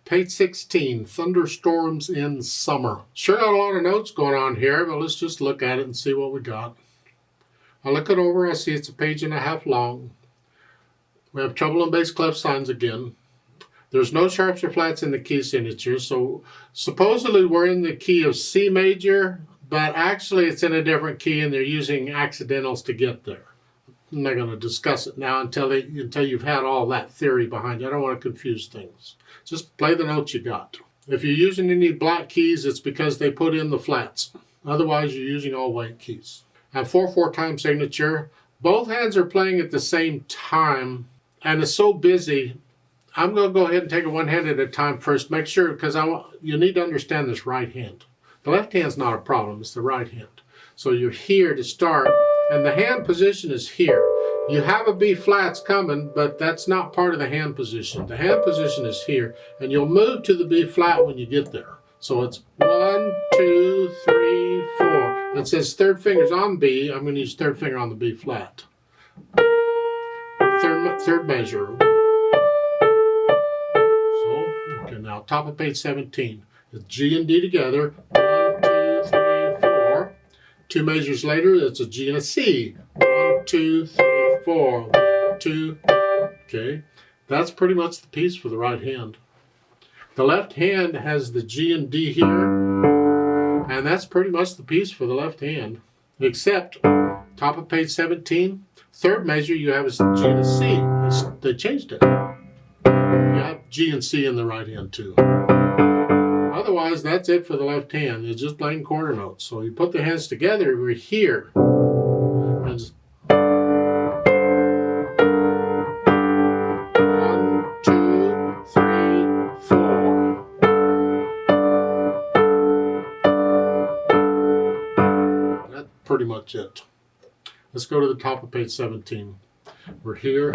Page 16, Thunderstorms in Summer. Sure got a lot of notes going on here, but let's just look at it and see what we got. I look it over, I see it's a page and a half long. We have treble and bass clef signs again. There's no sharps or flats in the key signature, so supposedly we're in the key of C major, but actually it's in a different key and they're using accidentals to get there. I'm not going to discuss it now until you've had all that theory behind you. I don't want to confuse things. Just play the notes you got. If you're using any black keys, it's because they put in the flats. Otherwise, you're using all white keys. And 4/4 time signature. Both hands are playing at the same time, and it's so busy. I'm going to go ahead and take it one hand at a time first. Make sure, because you need to understand this right hand. The left hand's not a problem, it's the right hand. So you're here to start, and the hand position is here. You have a B flats coming, but that's not part of the hand position. The hand position is here, and you'll move to the B flat when you get there. So it's 1, 2, 3, 4. It says third finger's on B. I'm going to use third finger on the B flat. Third measure. So, okay, now top of page 17. It's G and D together. 1, 2, 3, 4. 2 measures later, it's a G and a C. 1, 2, 3, 4. 1, 2. Okay, that's pretty much the piece for the right hand. The left hand has the G and D here, and that's pretty much the piece for the left hand. Except, top of page 17, third measure you have is G and a C. They changed it. You have G and C in the right hand too. Otherwise, that's it for the left hand. It's just plain quarter notes. So you put the hands together, we're here. And 1, 2, 3, 4. That's pretty much it. Let's go to the top of page 17. We're here.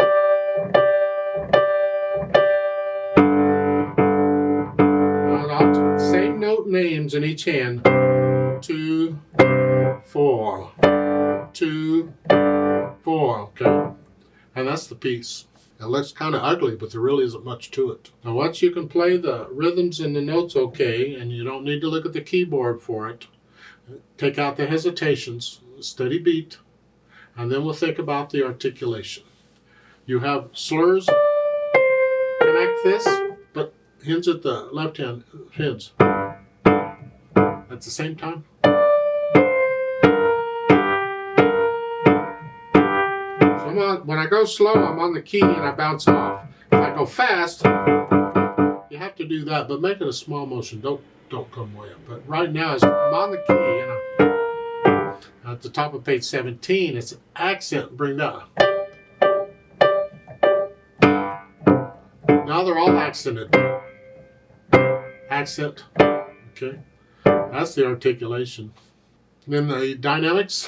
Same note names in each hand. 2, 4. 2, 4. Okay. And that's the piece. It looks kind of ugly, but there really isn't much to it. Now once you can play the rhythms and the notes okay, and you don't need to look at the keyboard for it, take out the hesitations, steady beat, and then we'll think about the articulation. You have slurs, connect this, but hinge at the left hand, hinge. At the same time. So when I go slow, I'm on the key and I bounce off. If I go fast, you have to do that, but make it a small motion. Don't come way up. But right now, I'm on the key and at the top of page 17, it's an accent. Bring that. Now they're all accented. Accent. Okay. That's the articulation. Then the dynamics,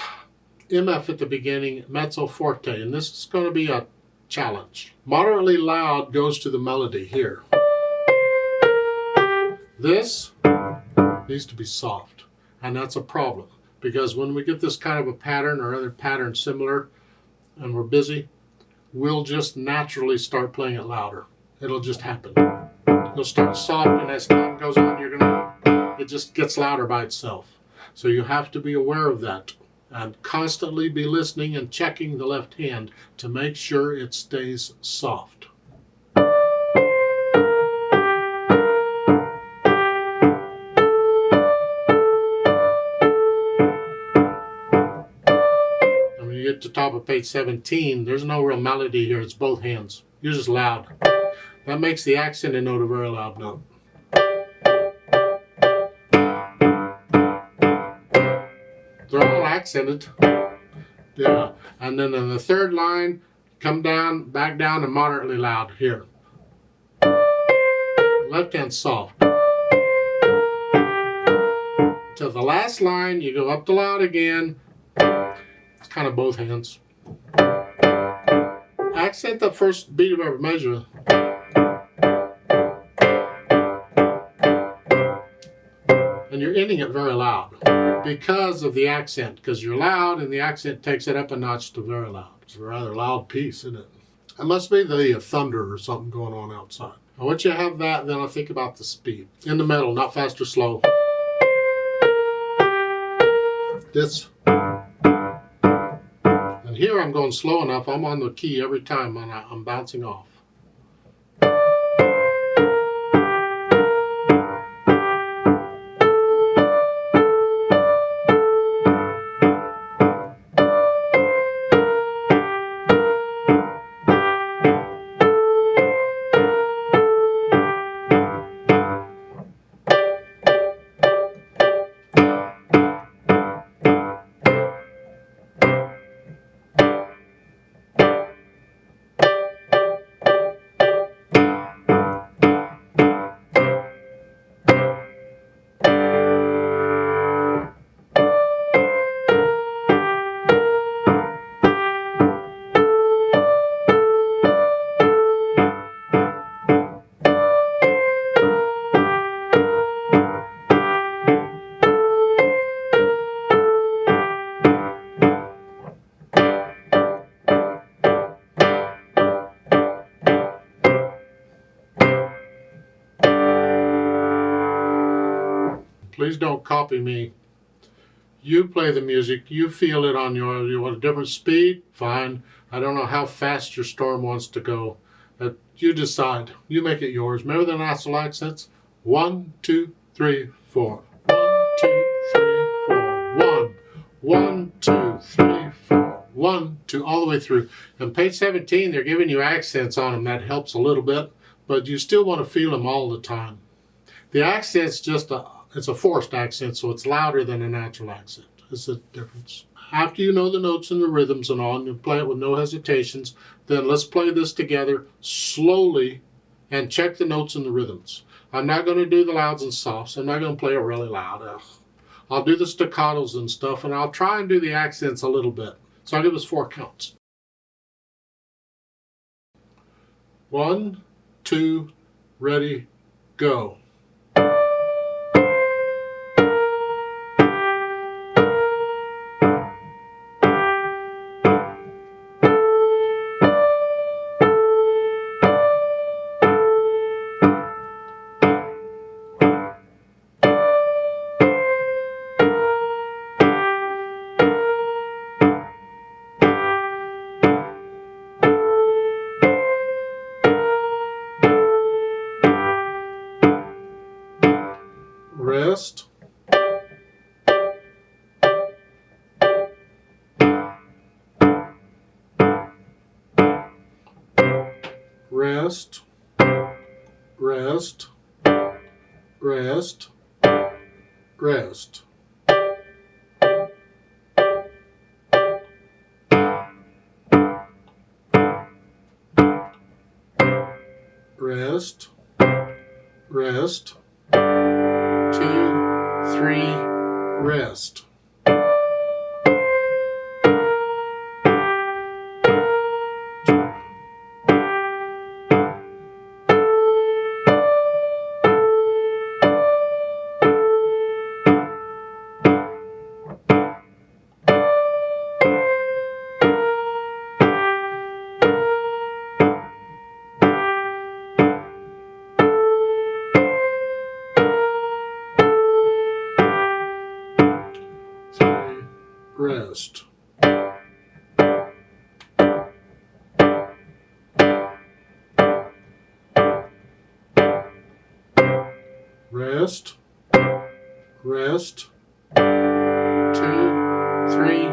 MF at the beginning, mezzo forte, and this is going to be a challenge. Moderately loud goes to the melody here. This needs to be soft, and that's a problem, because when we get this kind of a pattern or other pattern similar, and we're busy, we'll just naturally start playing it louder. It'll just happen. You'll start soft, and as time goes on, it just gets louder by itself. So you have to be aware of that and constantly be listening and checking the left hand to make sure it stays soft. And when you get to the top of page 17, there's no real melody here. It's both hands. You're just loud. That makes the accented note a very loud note. They're all accented. Yeah. And then in the third line, come down, back down, and moderately loud here. Left hand soft. To the last line, you go up to loud again. It's kind of both hands. Accent the first beat of every measure. And you're ending it very loud because of the accent, because you're loud and the accent takes it up a notch to very loud. It's a rather loud piece, isn't it? It must be the thunder or something going on outside. And once you have that, then I think about the speed. In the middle, not fast or slow. This. And here I'm going slow enough, I'm on the key every time and I'm bouncing off. Please don't copy me. You play the music, you feel it on you want a different speed, fine. I don't know how fast your storm wants to go. You decide, you make it yours. Remember the nasal accents? 1, 2, 3, 4. 1, 2, 3, 4. 1, 1, 2, 3, 4. 1, 2, all the way through. And page 17, they're giving you accents on them. That helps a little bit, but you still want to feel them all the time. The accent's just it's a forced accent, so it's louder than a natural accent. It's the difference. After you know the notes and the rhythms and all, and you play it with no hesitations, then let's play this together slowly and check the notes and the rhythms. I'm not going to do the louds and softs. I'm not going to play it really loud. I'll do the staccatos and stuff, and I'll try and do the accents a little bit. So I'll give us 4 counts. 1, 2, ready, go. Rest. Rest. Rest. Rest. Rest. Rest. Rest. 2, 3, rest. Rest. Rest. Rest. 2, 3.